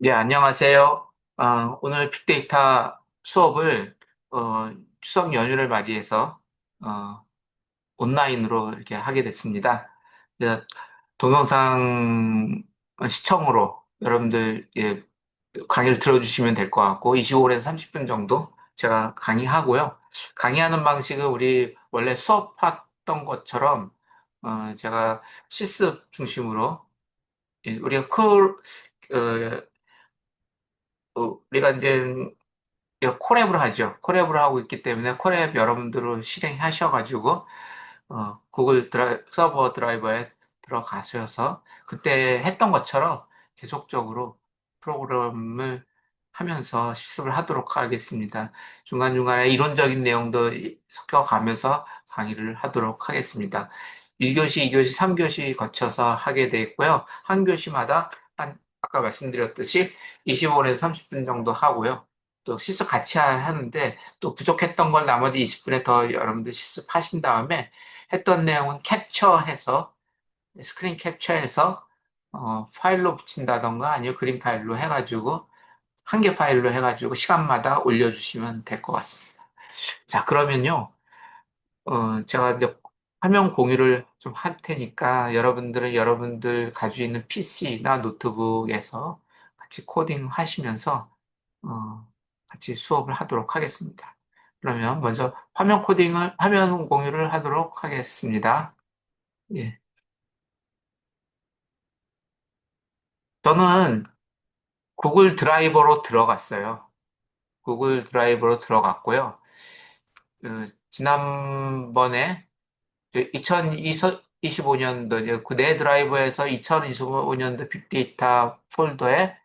네, 안녕하세요. 오늘 빅데이터 수업을 추석 연휴를 맞이해서 어, 온라인으로 이렇게 하게 됐습니다. 이제 동영상 시청으로 여러분들 강의를 들어주시면 될 것 같고 25분에서 30분 정도 제가 강의하고요. 강의하는 방식은 우리 원래 수업했던 것처럼 제가 실습 중심으로 우리가 우리가 이제 콜앱을 하죠. 콜앱을 하고 있기 때문에 콜앱 여러분들을 실행하셔가지고 구글 서버 드라이버에 들어가셔서 그때 했던 것처럼 계속적으로 프로그램을 하면서 실습을 하도록 하겠습니다. 중간중간에 이론적인 내용도 섞어가면서 강의를 하도록 하겠습니다. 1교시, 2교시, 3교시 거쳐서 하게 돼 있고요. 한 교시마다 아까 말씀드렸듯이 25분에서 30분 정도 하고요. 또 실습 같이 하는데 또 부족했던 걸 나머지 20분에 더 여러분들 실습하신 다음에 했던 내용은 캡처해서 스크린 캡처해서 파일로 붙인다던가 아니면 그림 파일로 해가지고 한 개 파일로 해가지고 시간마다 올려주시면 될 것 같습니다. 자, 그러면요. 제가 이제 화면 공유를 좀 할 테니까 여러분들은 여러분들 가지고 있는 PC나 노트북에서 같이 코딩 하시면서 같이 수업을 하도록 하겠습니다. 그러면 먼저 화면 공유를 하도록 하겠습니다. 예. 저는 구글 드라이버로 들어갔어요. 구글 드라이버로 들어갔고요. 지난번에 2025년도 내 드라이버에서 2025년도 빅데이터 폴더에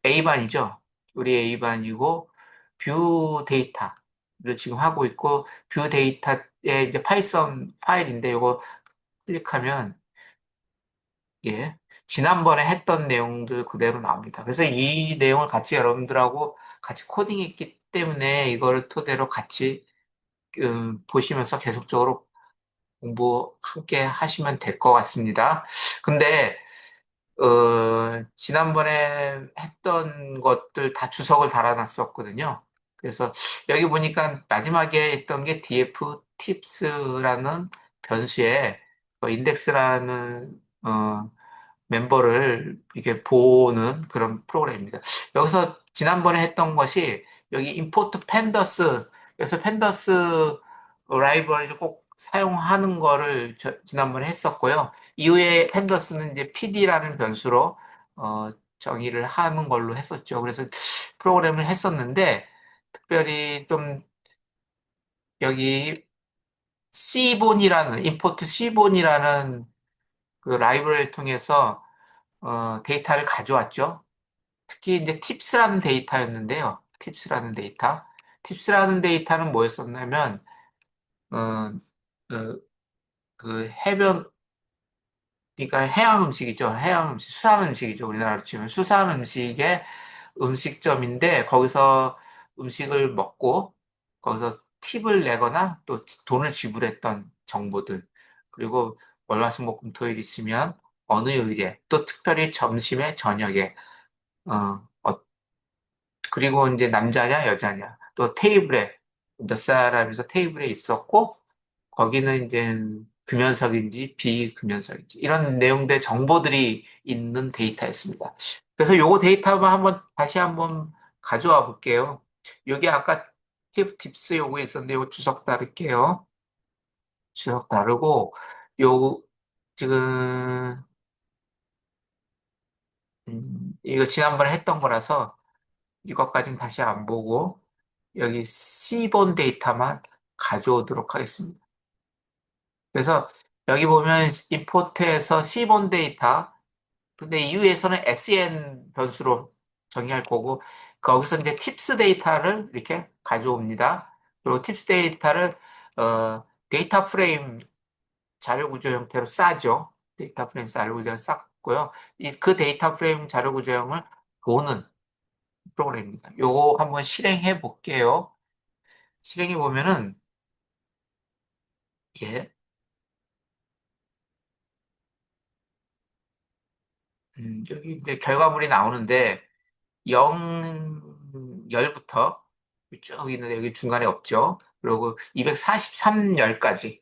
A반이죠. 우리 A반이고 뷰 데이터를 지금 하고 있고 뷰 데이터에 이제 파이썬 파일인데 이거 클릭하면 예. 지난번에 했던 내용들 그대로 나옵니다. 그래서 이 내용을 같이 여러분들하고 같이 코딩했기 때문에 이걸 토대로 같이 보시면서 계속적으로 공부 함께 하시면 될 것 같습니다. 근데 지난번에 했던 것들 다 주석을 달아놨었거든요. 그래서 여기 보니까 마지막에 있던 게 df tips라는 변수에 인덱스라는 멤버를 이렇게 보는 그런 프로그램입니다. 여기서 지난번에 했던 것이 여기 import pandas 그래서 pandas 라이브러리를 꼭 사용하는 거를 지난번에 했었고요. 이후에 pandas 이제 pd라는 변수로 정의를 하는 걸로 했었죠. 그래서 프로그램을 했었는데 특별히 좀 여기 c본이라는 import c본이라는 그 라이브러리를 통해서 데이터를 가져왔죠. 특히 이제 팁스라는 데이터였는데요. 팁스라는 데이터. 팁스라는 데이터는 뭐였었냐면, 어, 그 해변, 그러니까 해양 음식이죠. 해양 음식, 수산 음식이죠. 우리나라로 치면 수산 음식의 음식점인데, 거기서 음식을 먹고, 거기서 팁을 내거나 또 돈을 지불했던 정보들. 그리고 월화수목금토일 있으면 어느 요일에, 또 특별히 점심에, 저녁에, 어, 그리고 이제 남자냐, 여자냐, 또 테이블에, 몇 사람이서 테이블에 있었고, 거기는 이제 금연석인지 비금연석인지, 이런 내용들 정보들이 있는 데이터였습니다. 그래서 요거 데이터만 다시 한번 가져와 볼게요. 여기 아까 팁스 요거 있었는데, 요거 주석 다를게요. 주석 다르고, 요, 지금, 이거 지난번에 했던 거라서, 이것까지는 다시 안 보고 여기 C본 데이터만 가져오도록 하겠습니다. 그래서 여기 보면 임포트에서 C본 데이터, 근데 이후에서는 SEN 변수로 정의할 거고 거기서 이제 팁스 데이터를 이렇게 가져옵니다. 그리고 팁스 데이터를 데이터 프레임 자료 구조 형태로 싸죠. 데이터 프레임 자료 구조를 쌌고요. 그 데이터 프레임 자료 구조형을 보는 프로그램입니다. 요거 한번 실행해 볼게요. 실행해 보면은 예, 여기 이제 결과물이 나오는데 0 열부터 쭉 있는데 여기 중간에 없죠. 그리고 243열까지.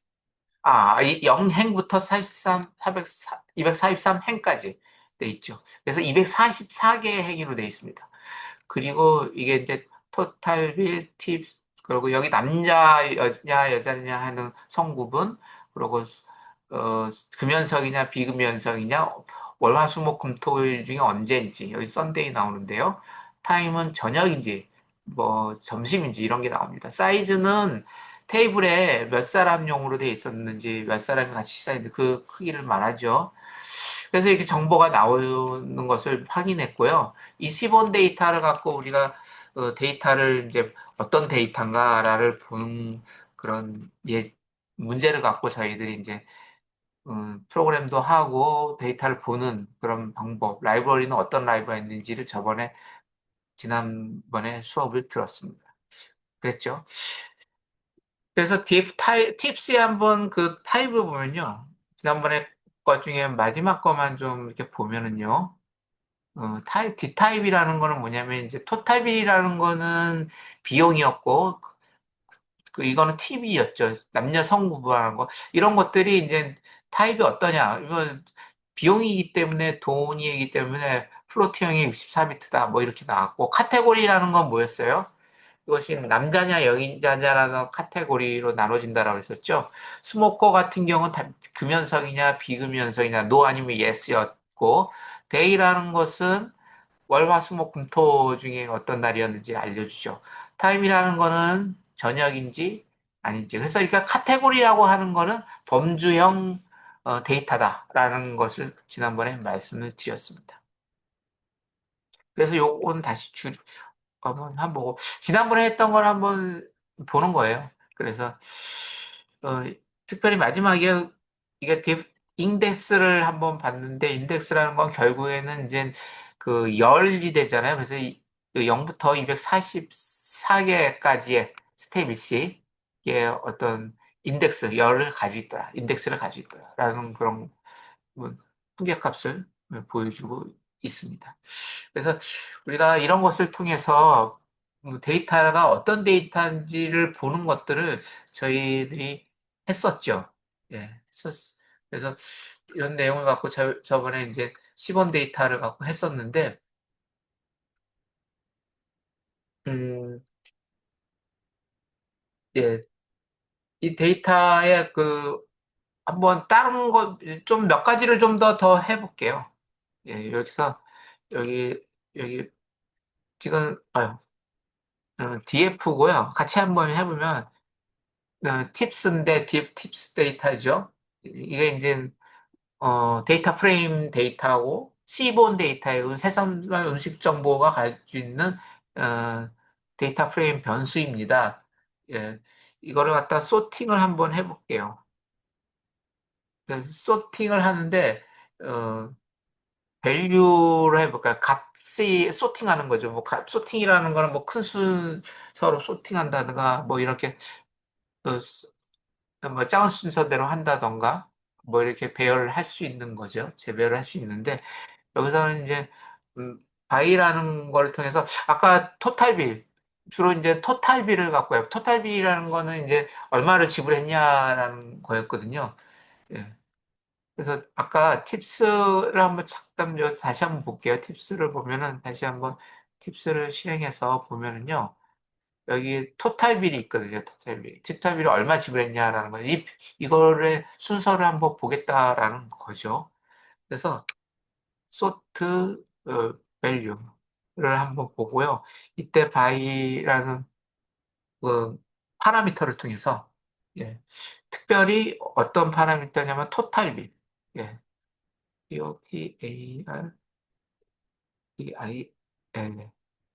이 0행부터 43, 404, 243행까지 돼 있죠. 그래서 244개 행위로 돼 있습니다. 그리고 이게 이제 토탈 빌 팁, 그리고 여기 남자 여자 여자냐 하는 성구분, 그리고 금연석이냐 비금연석이냐, 월화수목금토일 중에 언제인지, 여기 썬데이 나오는데요. 타임은 저녁인지 뭐 점심인지 이런 게 나옵니다. 사이즈는 테이블에 몇 사람용으로 돼 있었는지, 몇 사람이 같이 식사했는지 그 크기를 말하죠. 그래서 이렇게 정보가 나오는 것을 확인했고요. 이 시본 데이터를 갖고 우리가 데이터를 이제 어떤 데이터인가를 보는 그런 문제를 갖고 저희들이 이제 프로그램도 하고 데이터를 보는 그런 방법, 라이브러리는 어떤 라이브러리가 있는지를 지난번에 수업을 들었습니다. 그랬죠? 그래서 팁스에 한번 그 타입을 보면요. 지난번에 것 중에 마지막 거만 좀 이렇게 보면은요. D타입이라는 거는 뭐냐면, 이제 토탈빌이라는 거는 비용이었고, 이거는 팁이었죠. 남녀 성부부하는 거. 이런 것들이 이제 타입이 어떠냐. 이건 비용이기 때문에, 돈이기 때문에 플로트형이 64비트다. 뭐 이렇게 나왔고, 카테고리라는 건 뭐였어요? 이것이 남자냐 여자냐라는 카테고리로 나눠진다라고 했었죠. 스모커 같은 경우는 금연성이냐 비금연성이냐, 노 아니면 예스였고, 데이라는 것은 월화수목금토 중에 어떤 날이었는지 알려주죠. 타임이라는 거는 저녁인지 아닌지. 그래서 그러니까 카테고리라고 하는 거는 범주형 데이터다라는 것을 지난번에 말씀을 드렸습니다. 그래서 요건 다시 한번 보고, 지난번에 했던 걸 한번 보는 거예요. 그래서 어, 특별히 마지막에 이게 인덱스를 한번 봤는데, 인덱스라는 건 결국에는 이제 그 열이 되잖아요. 그래서 0부터 244개까지의 스텝일시 의 어떤 인덱스, 열을 가지고 있더라, 인덱스를 가지고 있더라라는 그런 뭐 통계값을 보여주고 있습니다. 그래서 우리가 이런 것을 통해서 데이터가 어떤 데이터인지를 보는 것들을 저희들이 했었죠. 예, 그래서 이런 내용을 갖고 저번에 이제 시범 데이터를 갖고 했었는데, 음, 예, 이 데이터의 한번 다른 거 좀 몇 가지를 좀 더 해볼게요. 예, 여기서 여기 여기 지금 DF고요. 같이 한번 해보면 팁스인데 팁스 데이터죠. 이게 이제 데이터 프레임 데이터고 시본 데이터예요. 새삼스러운 음식 정보가 가지고 있는 어, 데이터 프레임 변수입니다. 예, 이거를 갖다 소팅을 한번 해볼게요. 그래서 소팅을 하는데 어, 밸류로 해볼까요? 값이 소팅하는 거죠. 뭐 소팅이라는 거는 뭐 큰 순서로 소팅한다든가, 뭐 이렇게 어, 뭐 작은 순서대로 한다던가, 뭐 이렇게 배열을 할 수 있는 거죠. 재배열을 할 수 있는데, 여기서는 이제 바이라는 걸 통해서 아까 토탈빌, 주로 이제 토탈빌을 갖고 해요. 토탈빌이라는 거는 이제 얼마를 지불했냐라는 거였거든요. 예. 그래서 아까 팁스를 한번 잠깐 여기서 다시 한번 볼게요. 팁스를 보면은, 다시 한번 팁스를 실행해서 보면은요. 여기 토탈 빌이 있거든요. 토탈 빌이 얼마 지불했냐라는 거. 이거를 순서를 한번 보겠다라는 거죠. 그래서 소트 밸류를 한번 보고요. 이때 바이라는 그 파라미터를 통해서, 예, 특별히 어떤 파라미터냐면 토탈 빌. 예. TOTARBIL.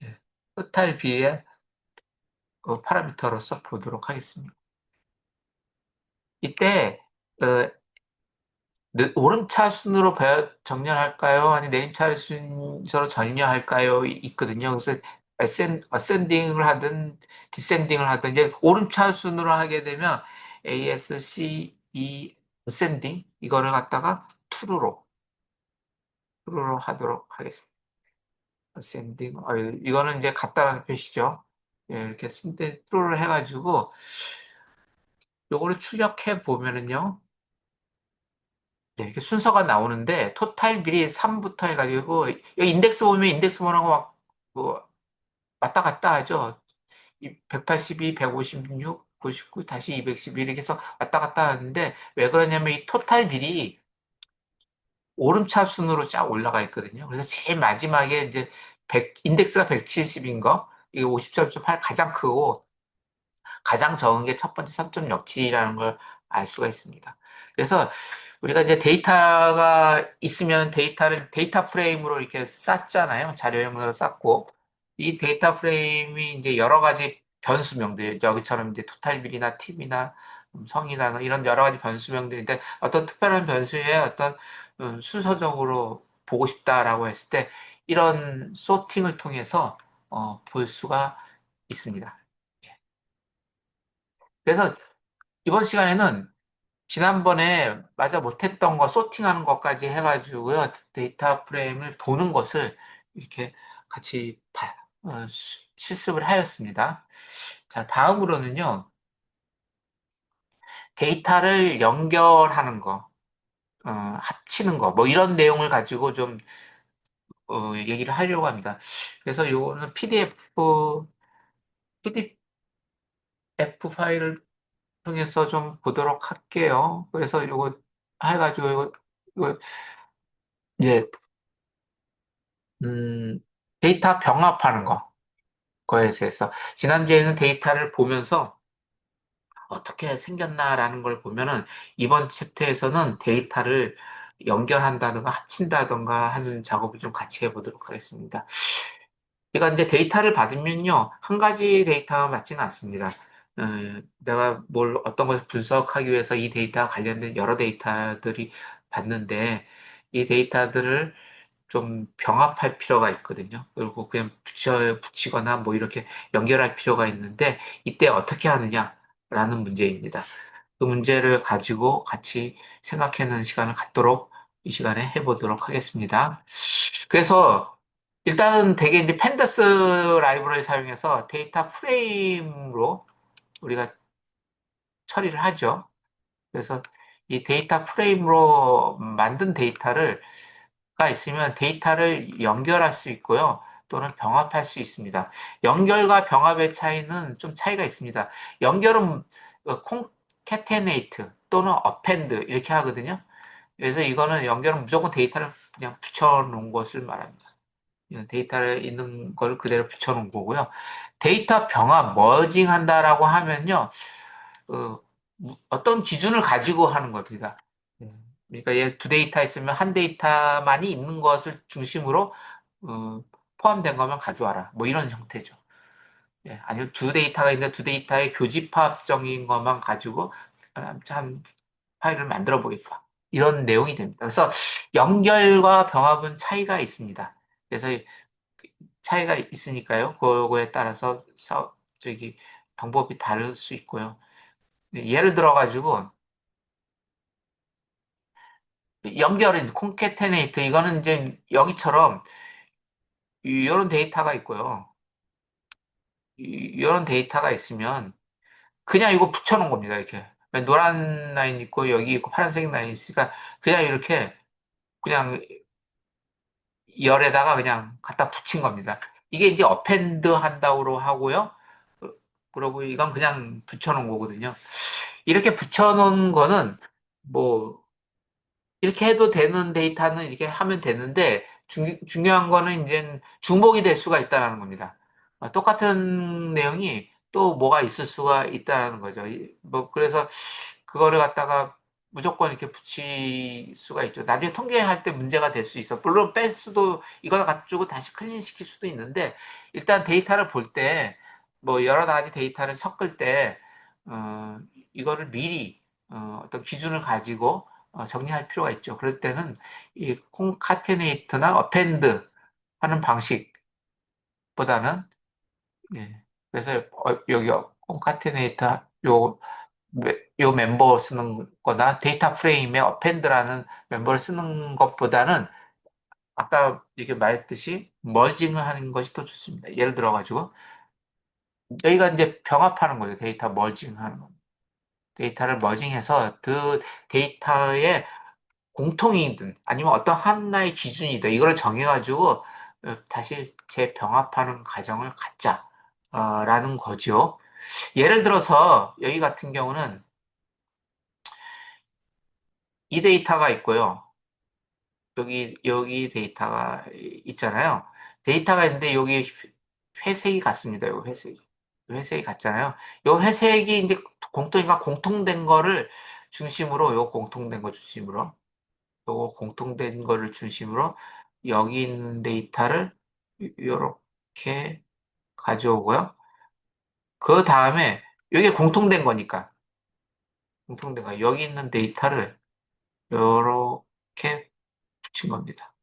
예. 토탈 빌의 파라미터로서 보도록 하겠습니다. 이때 어, 오름차순으로 정렬할까요? 아니 내림차 순서로 정렬할까요? 있거든요. 그래서 어센딩을 하든 디센딩을 하든, 이제 오름차순으로 하게 되면 ASCE 어센딩 이거를 갖다가 true로 하도록 하겠습니다. ascending. 이거는 이제 같다라는 표시죠. 예, 이렇게 쓴데 true를 해가지고 요거를 출력해 보면은요. 네, 이렇게 순서가 나오는데 토탈 비리 3부터 해가지고 여기 인덱스 보면 인덱스 번호가 막뭐 왔다 갔다 하죠. 182, 156, 99, 다시 211 이렇게 해서 왔다 갔다 하는데 왜 그러냐면 이 토탈 비리 오름차 순으로 쫙 올라가 있거든요. 그래서 제일 마지막에 이제 100, 인덱스가 170인 거, 이게 53.8 가장 크고 가장 적은 게 첫 번째 3.67이라는 걸 알 수가 있습니다. 그래서 우리가 이제 데이터가 있으면 데이터를 데이터 프레임으로 이렇게 쌌잖아요. 자료형으로 쌌고 이 데이터 프레임이 이제 여러 가지 변수명들 여기처럼 이제 토탈비리나 팁이나 성이나 이런 여러 가지 변수명들인데 어떤 특별한 변수에 어떤 순서적으로 보고 싶다라고 했을 때 이런 소팅을 통해서 볼 수가 있습니다. 그래서 이번 시간에는 지난번에 맞아 못했던 거 소팅하는 것까지 해가지고요. 데이터 프레임을 보는 것을 이렇게 같이 실습을 하였습니다. 자, 다음으로는요. 데이터를 연결하는 거, 합치는 거, 뭐 이런 내용을 가지고 좀 얘기를 하려고 합니다. 그래서 요거는 PDF 파일을 통해서 좀 보도록 할게요. 그래서 요거 해가지고 이거 이제 음, 데이터 병합하는 거에 대해서 지난주에는 데이터를 보면서 어떻게 생겼나라는 걸 보면은 이번 챕터에서는 데이터를 연결한다든가 합친다든가 하는 작업을 좀 같이 해보도록 하겠습니다. 제가 이제 데이터를 받으면요, 한 가지 데이터만 받지는 않습니다. 내가 어떤 것을 분석하기 위해서 이 데이터와 관련된 여러 데이터들이 받는데, 이 데이터들을 좀 병합할 필요가 있거든요. 그리고 그냥 붙이거나 뭐 이렇게 연결할 필요가 있는데, 이때 어떻게 하느냐라는 문제입니다. 그 문제를 가지고 같이 생각하는 시간을 갖도록 이 시간에 해보도록 하겠습니다. 그래서 일단은 되게 이제 펜더스 라이브러리 사용해서 데이터 프레임으로 우리가 처리를 하죠. 그래서 이 데이터 프레임으로 만든 가 있으면 데이터를 연결할 수 있고요. 또는 병합할 수 있습니다. 연결과 병합의 차이는 좀 차이가 있습니다. 연결은 concatenate 또는 append 이렇게 하거든요. 그래서 이거는 연결은 무조건 데이터를 그냥 붙여놓은 것을 말합니다. 데이터에 있는 걸 그대로 붙여놓은 거고요. 데이터 병합, 머징 한다라고 하면요, 어떤 기준을 가지고 하는 겁니다. 그러니까 얘 두 데이터 있으면 한 데이터만이 있는 것을 중심으로 포함된 것만 가져와라. 뭐 이런 형태죠. 예, 아니면 두 데이터가 있는데 두 데이터의 교집합적인 것만 가지고 한 파일을 만들어 보겠다. 이런 내용이 됩니다. 그래서 연결과 병합은 차이가 있습니다. 그래서 차이가 있으니까요. 그거에 따라서 저기 방법이 다를 수 있고요. 예를 들어 가지고 연결인 콘캐테네이터 이거는 이제 여기처럼 이런 데이터가 있고요. 이런 데이터가 있으면 그냥 이거 붙여놓은 겁니다. 이렇게 노란 라인 있고 여기 있고 파란색 라인 있으니까 그냥 이렇게 그냥 열에다가 그냥 갖다 붙인 겁니다. 이게 이제 어펜드 한다고 하고요. 그러고 이건 그냥 붙여놓은 거거든요. 이렇게 붙여놓은 거는 뭐 이렇게 해도 되는 데이터는 이렇게 하면 되는데 중요한 거는 이제 중복이 될 수가 있다는 겁니다. 똑같은 내용이 또 뭐가 있을 수가 있다는 거죠. 뭐 그래서 그거를 갖다가 무조건 이렇게 붙일 수가 있죠. 나중에 통계할 때 문제가 될 수 있어. 물론 뺄 수도 이거 가지고 다시 클린 시킬 수도 있는데 일단 데이터를 볼 때 뭐 여러 가지 데이터를 섞을 때 이거를 미리 어떤 기준을 가지고 정리할 필요가 있죠. 그럴 때는 이 콘카테네이트나 어펜드 하는 방식보다는 예. 그래서 여기 콘카테네이터 요 멤버 쓰는 거나 데이터 프레임에 어펜드라는 멤버를 쓰는 것보다는 아까 이렇게 말했듯이 머징을 하는 것이 더 좋습니다. 예를 들어가지고 여기가 이제 병합하는 거죠. 데이터 머징하는 거. 데이터를 머징해서 그 데이터의 공통이든 아니면 어떤 하나의 기준이든 이걸 정해가지고 다시 재병합하는 과정을 갖자라는 거죠. 예를 들어서 여기 같은 경우는 이 데이터가 있고요. 여기 데이터가 있잖아요. 데이터가 있는데 여기 회색이 같습니다. 요 회색이. 회색이 같잖아요. 요 회색이 이제 공통된 거를 중심으로, 요 공통된 거 중심으로, 요거 공통된 거를 중심으로 여기 있는 데이터를 요렇게 가져오고요. 그 다음에 여기 공통된 거니까, 공통된 거, 여기 있는 데이터를 요렇게 붙인 겁니다.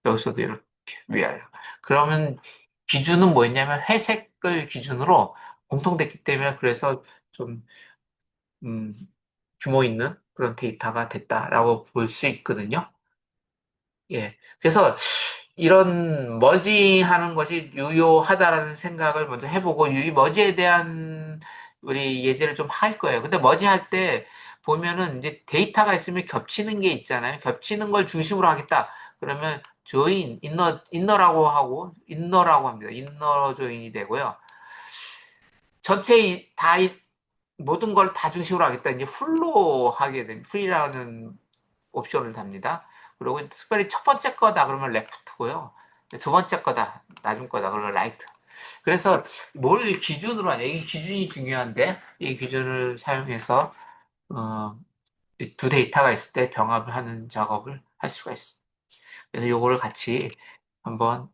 여기서도 이렇게 위아래로. 그러면 기준은 뭐였냐면 회색을 기준으로 공통됐기 때문에 그래서 좀, 음, 규모 있는 그런 데이터가 됐다라고 볼 수 있거든요. 예. 그래서 이런 머지하는 것이 유효하다라는 생각을 먼저 해보고 이 머지에 대한 우리 예제를 좀 할 거예요. 근데 머지할 때 보면은 이제 데이터가 있으면 겹치는 게 있잖아요. 겹치는 걸 중심으로 하겠다. 그러면 조인, 인너라고 합니다. 인너 조인이 되고요. 전체 모든 걸 다 중심으로 하겠다. 이제 풀로 하게 됩니다. 풀이라는 옵션을 답니다. 그리고 특별히 첫 번째 거다 그러면 레프트고요. 두 번째 거다, 나중 거다 그러면 라이트. 그래서 뭘 기준으로 하냐. 이 기준이 중요한데 이 기준을 사용해서 어, 이두 데이터가 있을 때 병합을 하는 작업을 할 수가 있습니다. 그래서 요거를 같이 한번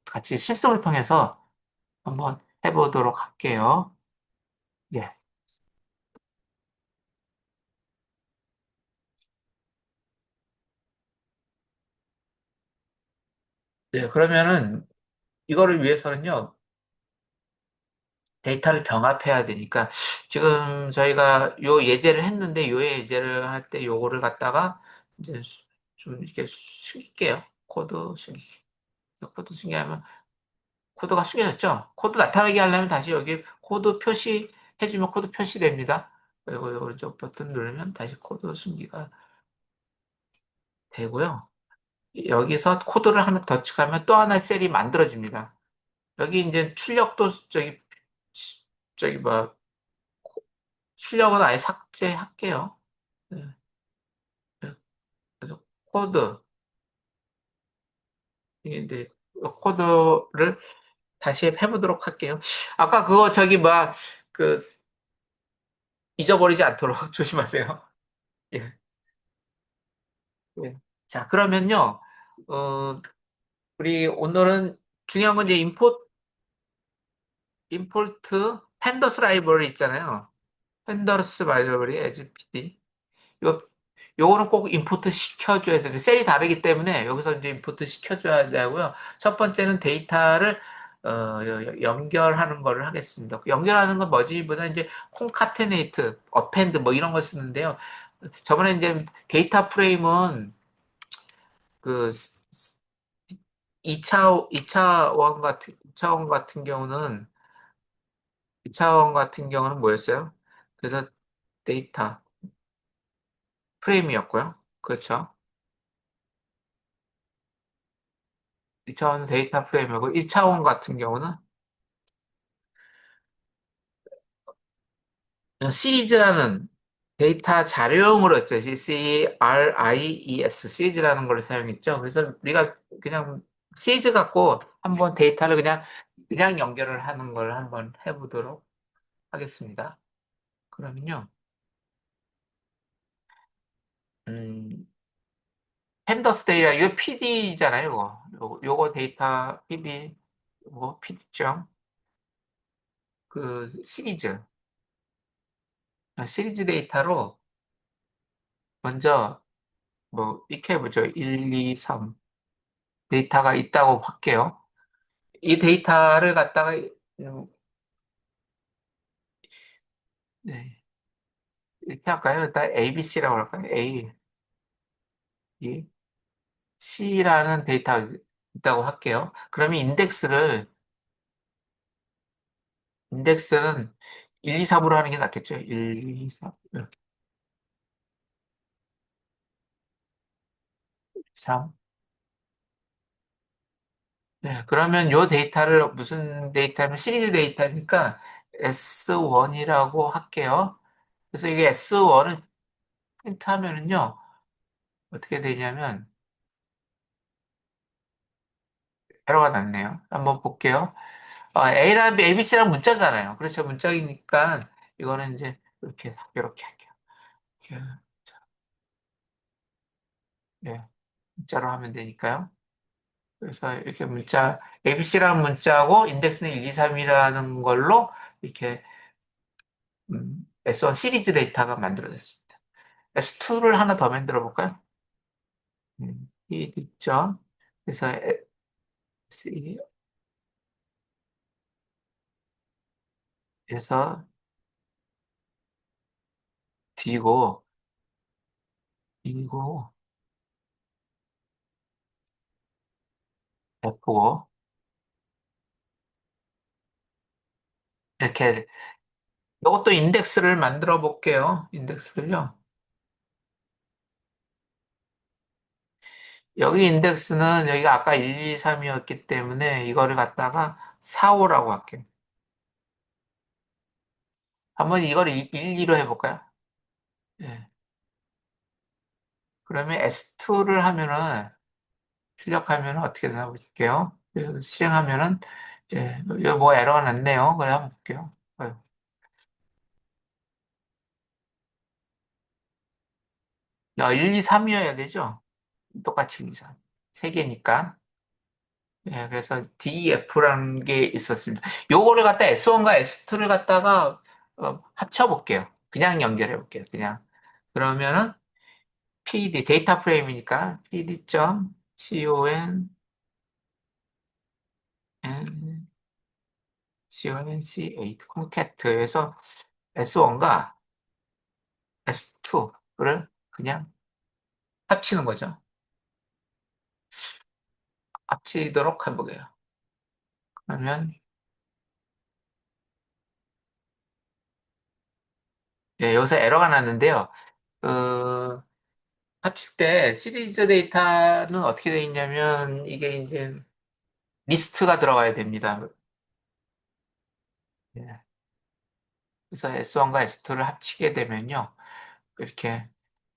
같이 실습을 통해서 한번 해보도록 할게요. 예. 네, 그러면은 이거를 위해서는요, 데이터를 병합해야 되니까 지금 저희가 요 예제를 했는데 요 예제를 할 때 요거를 갖다가 이제 좀 이렇게 숙일게요. 코드 숙이기. 코드 숙이하면 코드가 숙여졌죠? 코드 나타나게 하려면 다시 여기 코드 표시해주면 코드 표시됩니다. 그리고 오른쪽 버튼 누르면 다시 코드 숨기가 되고요. 여기서 코드를 하나 더 추가하면 또 하나의 셀이 만들어집니다. 여기 이제 출력도 저기 뭐 출력은 아예 삭제할게요. 네. 네. 그래서 코드 이게 이제 코드를 다시 해보도록 할게요. 아까 그거 저기 그 잊어버리지 않도록 조심하세요. 예. 예. 자, 그러면요. 어, 우리 오늘은 중요한 건 이제 임포트 팬더스 라이브러리 있잖아요. 팬더스 라이브러리 에즈 PD. 요, 요거는 꼭 임포트 시켜줘야 되는데, 셀이 다르기 때문에 여기서 이제 임포트 시켜줘야 되고요. 첫 번째는 데이터를, 연결하는 거를 하겠습니다. 연결하는 건 뭐지보다 이제 콘카테네이트, 어펜드 뭐 이런 걸 쓰는데요. 저번에 이제 데이터 프레임은 그 2차원 같은 경우는, 2차원 같은 경우는 뭐였어요? 그래서 데이터 프레임이었고요. 그렇죠. 2차원 데이터 프레임이고 1차원 같은 경우는 시리즈라는 데이터 자료용으로 했죠. CRIES 시리즈라는 걸 사용했죠. 그래서 우리가 그냥 시리즈 갖고 한번 데이터를 그냥 연결을 하는 걸 한번 해보도록 하겠습니다. 그러면요, 음, 펜더스 데이터 이거 PD잖아요. 요거 데이터 PD PD점 그 시리즈 데이터로 먼저 이렇게 해보죠. 1, 2, 3 데이터가 있다고 할게요. 이 데이터를 갖다가 네, 이렇게 할까요? 일단 ABC라고 할까요? A. 이 C라는 데이터가 있다고 할게요. 그러면 인덱스는 1, 2, 3으로 하는 게 낫겠죠? 1, 2, 3, 이렇게. 3. 네, 그러면 요 데이터를 무슨 데이터는 시리즈 데이터니까 S1이라고 할게요. 그래서 이게 S1을 프린트하면은요, 어떻게 되냐면, 에러가 났네요. 한번 볼게요. A랑 ABC랑 문자잖아요. 그렇죠. 문자이니까 이거는 이제 이렇게 할게요. 이렇게, 자, 네, 문자로 하면 되니까요. 그래서 이렇게 ABC라는 문자하고 인덱스는 1, 2, 3이라는 걸로 이렇게 S1 시리즈 데이터가 만들어졌습니다. S2를 하나 더 만들어 볼까요? 이 있죠. 그래서 S에서 D고, E고, F고, 이렇게 이것도 인덱스를 만들어 볼게요. 인덱스를요. 여기 인덱스는 여기가 아까 1, 2, 3이었기 때문에 이거를 갖다가 4, 5라고 할게요. 한번 이걸 1, 2로 해볼까요? 예. 그러면 S2를 하면은 출력하면 어떻게 되나 볼게요. 실행하면은 이거 뭐 에러가 났네요. 그래 한번 볼게요. 1, 2, 3이어야 되죠? 똑같이 1, 2, 3. 세 개니까. 예, 그래서 DF라는 게 있었습니다. 요거를 갖다 S1과 S2를 갖다가 합쳐볼게요. 그냥 연결해볼게요. 그냥. 그러면은 데이터 프레임이니까 pd.con conc8 콘캐트에서 S1과 S2를 그냥 합치는 거죠. 합치도록 해보게요. 그러면 여기서 에러가 났는데요. 어, 합칠 때 시리즈 데이터는 어떻게 되어 있냐면 이게 이제 리스트가 들어가야 됩니다. 예. 그래서 S1과 S2를 합치게 되면요. 이렇게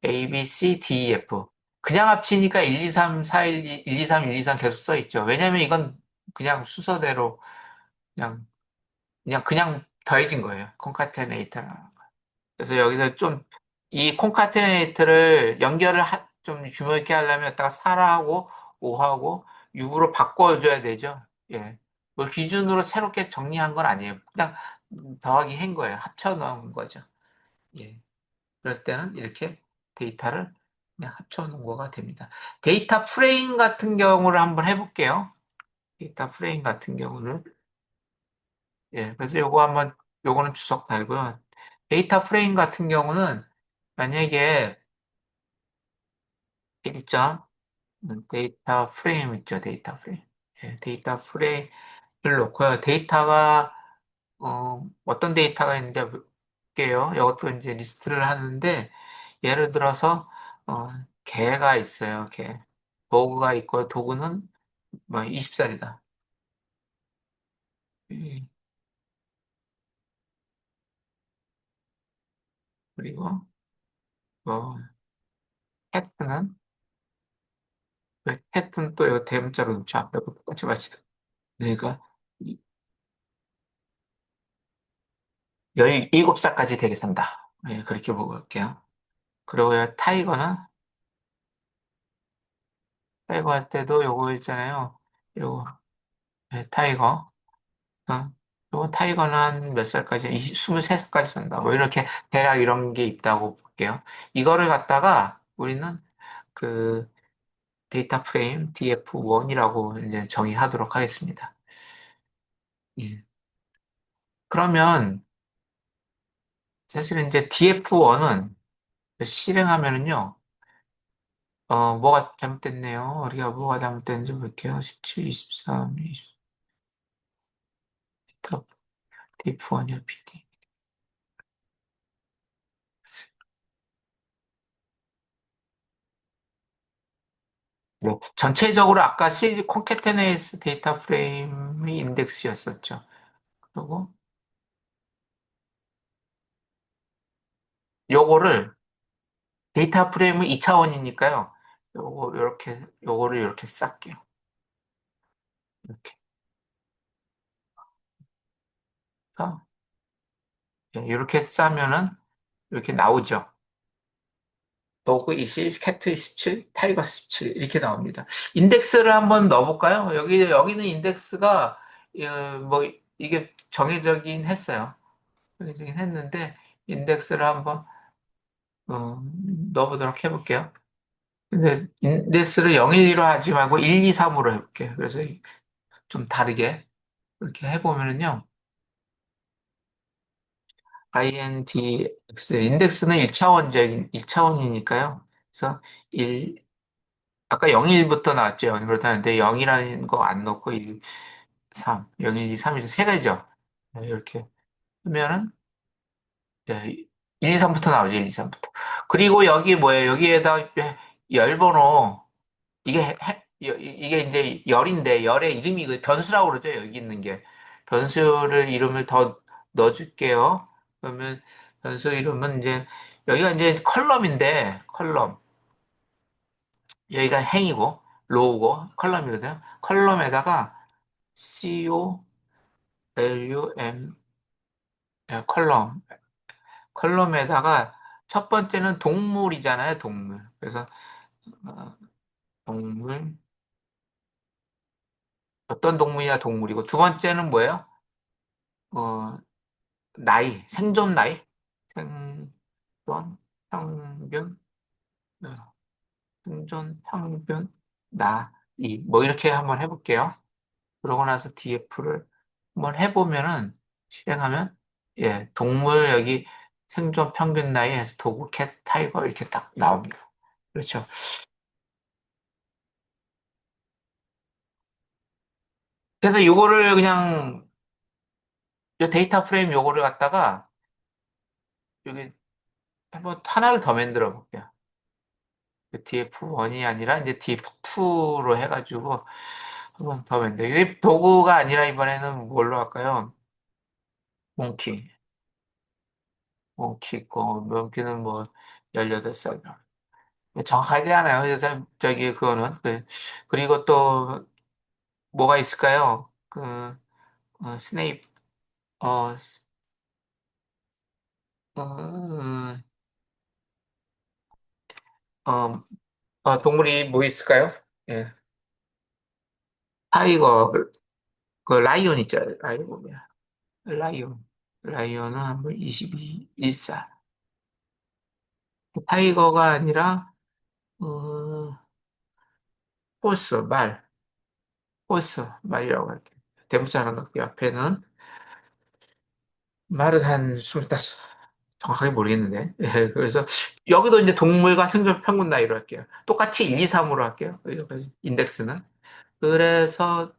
A, B, C, D, E, F. 그냥 합치니까 1, 2, 3, 4, 1, 2, 1, 2, 3, 1, 2, 3 계속 써 있죠. 왜냐면 이건 그냥 순서대로 그냥, 그냥 더해진 거예요. 콘카테네이터라는 거. 그래서 여기서 좀 이 콘카테네이터를 좀 주의 있게 하려면 여기다가 4하고 5하고 6으로 바꿔줘야 되죠. 예. 뭘 기준으로 새롭게 정리한 건 아니에요. 그냥 더하기 한 거예요. 합쳐 넣은 거죠. 예. 그럴 때는 이렇게 데이터를 그냥 합쳐 놓은 거가 됩니다. 데이터 프레임 같은 경우를 한번 해볼게요. 데이터 프레임 같은 경우는. 예. 그래서 요거는 주석 달고요. 데이터 프레임 같은 경우는 만약에 있죠? 데이터 프레임 있죠? 데이터 프레임. 예, 데이터 프레임을 놓고요. 어떤 데이터가 있는지 볼게요. 이것도 이제 리스트를 하는데, 예를 들어서, 개가 있어요. 개. 도구가 있고, 도구는 뭐 20살이다. 그리고, 뭐, 캣는, 캣은 또 이거 대문자로 넣죠. 앞에 거 똑같이 맞죠. 그러니까, 17살까지 되게 산다. 예, 그렇게 보고 갈게요. 그리고요, 타이거 할 때도 요거 있잖아요. 요거, 타이거. 어? 요거 타이거는 한 몇 살까지? 23살까지 산다. 뭐 이렇게 대략 이런 게 있다고 볼게요. 이거를 갖다가 우리는 그 데이터 프레임 DF1이라고 이제 정의하도록 하겠습니다. 예. 그러면 사실은 이제 DF1은 실행하면은요, 뭐가 잘못됐네요. 우리가 뭐가 잘못됐는지 볼게요. 17, 23, 20, 탑, 디프1이요, PD. 네. 전체적으로 아까 콘캐테네이스 데이터 프레임이 인덱스였었죠. 그리고 요거를 데이터 프레임은 2차원이니까요. 요거를 이렇게 쌀게요. 이렇게. 해서 이렇게 싸면은 이렇게 나오죠. 도구 20, 캣트 27, 타이거 17 이렇게 나옵니다. 인덱스를 한번 넣어볼까요? 여기는 인덱스가 뭐 이게 정해져긴 했어요. 정해지긴 했는데 인덱스를 한번 어, 넣어보도록 해볼게요. 근데 인덱스를 012로 하지 말고 1, 2, 3으로 해볼게요. 그래서 좀 다르게 이렇게 해보면은요. INDX 인덱스는 1차원이니까요. 그래서 1 아까 01부터 나왔죠. 0 그렇다는데 0이라는 거 안 넣고 1, 3, 0, 1, 2, 3 이렇게 세 가지죠. 네, 이렇게 하면은 네, 1, 2, 3부터 나오죠. 1, 2, 3부터. 그리고 여기 뭐예요? 여기에다 열번호 이게 이제 열인데 열의 이름이 그 변수라고 그러죠. 여기 있는 게 변수를 이름을 더 넣어줄게요. 그러면 변수 이름은 이제 여기가 이제 컬럼인데 컬럼 여기가 행이고 로우고 컬럼이거든요. 컬럼에다가 COLUM 컬럼 컬럼에다가 첫 번째는 동물이잖아요. 동물. 그래서 어, 동물 어떤 동물이냐 동물이고 두 번째는 뭐예요? 어, 생존 나이, 생존 평균, 어, 생존 평균 나이, 뭐 이렇게 한번 해볼게요. 그러고 나서 DF를 한번 해보면은 실행하면 동물 여기 생존 평균 나이에서 도구, 캣, 타이거 이렇게 딱 나옵니다. 그렇죠. 그래서 요거를 그냥 요 데이터 프레임 요거를 갖다가 여기 한번 하나를 더 만들어 볼게요. DF1이 아니라 이제 DF2로 해가지고 한번 더 만들어. 이게 도구가 아니라 이번에는 뭘로 할까요? 몽키. 몽키 있고, 몽키는 뭐, 18살. 정확하지 않아요. 그래서 저기, 그거는. 그리고 또, 뭐가 있을까요? 스네이프, 어, 어, 어, 동물이 뭐 있을까요? 예. 타이거, 라이온 있죠. 라이온. 라이온. 라이온은 한번 21살. 타이거가 아니라, 어, 호스, 말이라고 할게요. 대문자 하나 넣을게요. 앞에는 말은 한 25, 정확하게 모르겠는데. 예, 그래서 여기도 이제 동물과 생존 평균 나이로 할게요. 똑같이 1, 2, 3으로 할게요. 여기까지 인덱스는. 그래서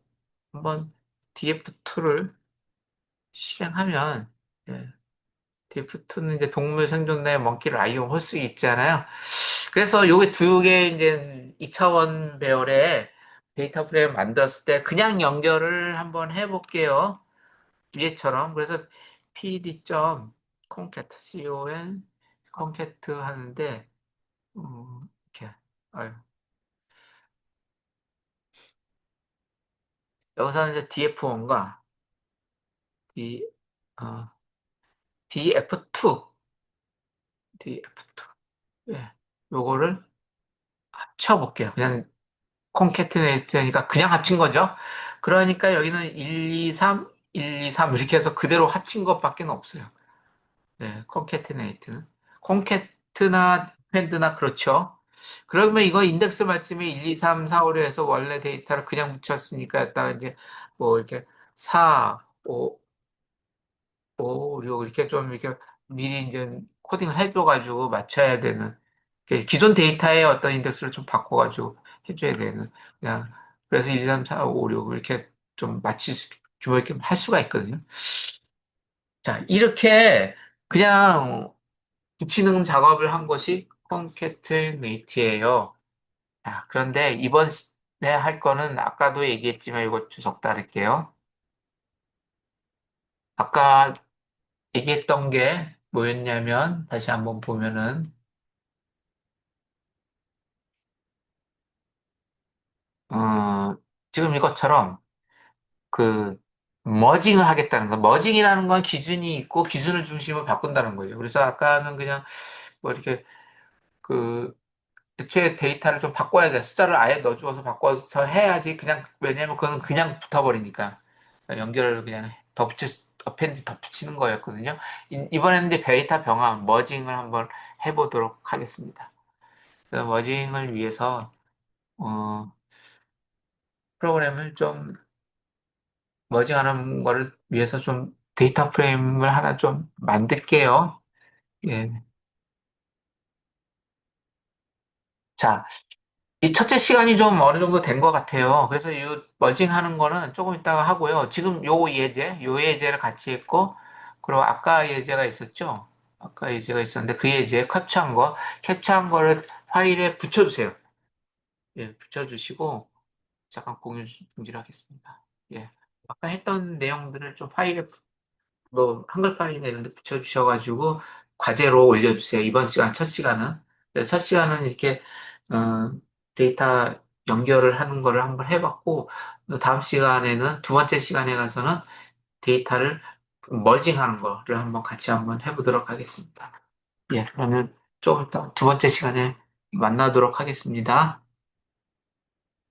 한번 DF2를 실행하면, 예, DF2는 이제 동물 생존자의 먼키 라이온 홀수 있잖아요. 그래서 요게 두 개 이제 2차원 배열의 데이터 프레임 만들었을 때 그냥 연결을 한번 해볼게요. 위에처럼. 그래서 pd.concat, concat 하는데, 이렇게. 아유. 여기서는 이제 df1과 d, 어, df2, df2. 예. 요거를 합쳐볼게요. 그냥 콘캐트네이트니까 그냥 합친 거죠. 그러니까 여기는 1, 2, 3, 1, 2, 3 이렇게 해서 그대로 합친 것밖에 없어요. 네, 콘캐트네이트는. 콘캐트나 펜드나 그렇죠. 그러면 이거 인덱스 맞춤에 1, 2, 3, 4, 5로 해서 원래 데이터를 그냥 붙였으니까 여기다가 이제 뭐 이렇게 4, 5, 5, 6 이렇게 좀 이렇게 미리 이제 코딩을 해줘가지고 맞춰야 되는. 기존 데이터의 어떤 인덱스를 좀 바꿔가지고 해줘야 되는, 그냥, 그래서 1, 2, 3, 4, 5, 6 이렇게 좀 주먹 이렇게 할 수가 있거든요. 자, 이렇게 그냥 붙이는 작업을 한 것이 concatenate예요. 자, 그런데 이번에 할 거는 아까도 얘기했지만 이거 주석 따를게요. 아까 얘기했던 게 뭐였냐면 다시 한번 보면은 어, 지금 이것처럼 그 머징을 하겠다는 거. 머징이라는 건 기준이 있고 기준을 중심으로 바꾼다는 거예요. 그래서 아까는 그냥 뭐 이렇게 그 애초에 데이터를 좀 바꿔야 돼. 숫자를 아예 넣어주어서 바꿔서 해야지. 그냥 왜냐면 그건 그냥 붙어버리니까 연결을 그냥 어펜드 덧붙이는 거였거든요. 이번에는 이제 데이터 병합 머징을 한번 해보도록 하겠습니다. 그래서 머징을 위해서 어, 프로그램을 좀 머징하는 거를 위해서 좀 데이터 프레임을 하나 좀 만들게요. 예. 자, 이 첫째 시간이 좀 어느 정도 된 것 같아요. 그래서 이 머징 하는 거는 조금 이따가 하고요. 지금 요 예제를 같이 했고, 그리고 아까 예제가 있었죠? 아까 예제가 있었는데 그 예제 캡처한 거를 파일에 붙여주세요. 예, 붙여주시고, 잠깐 공유 중지를 하겠습니다. 예. 아까 했던 내용들을 좀 파일에 뭐 한글 파일이나 이런 데 붙여주셔가지고 과제로 올려주세요. 이번 시간, 첫 시간은. 그래서 첫 시간은 이렇게 어, 데이터 연결을 하는 거를 한번 해봤고 다음 시간에는 두 번째 시간에 가서는 데이터를 멀징하는 거를 한번 같이 한번 해보도록 하겠습니다. 예, 그러면 좀 이따 두 번째 시간에 만나도록 하겠습니다.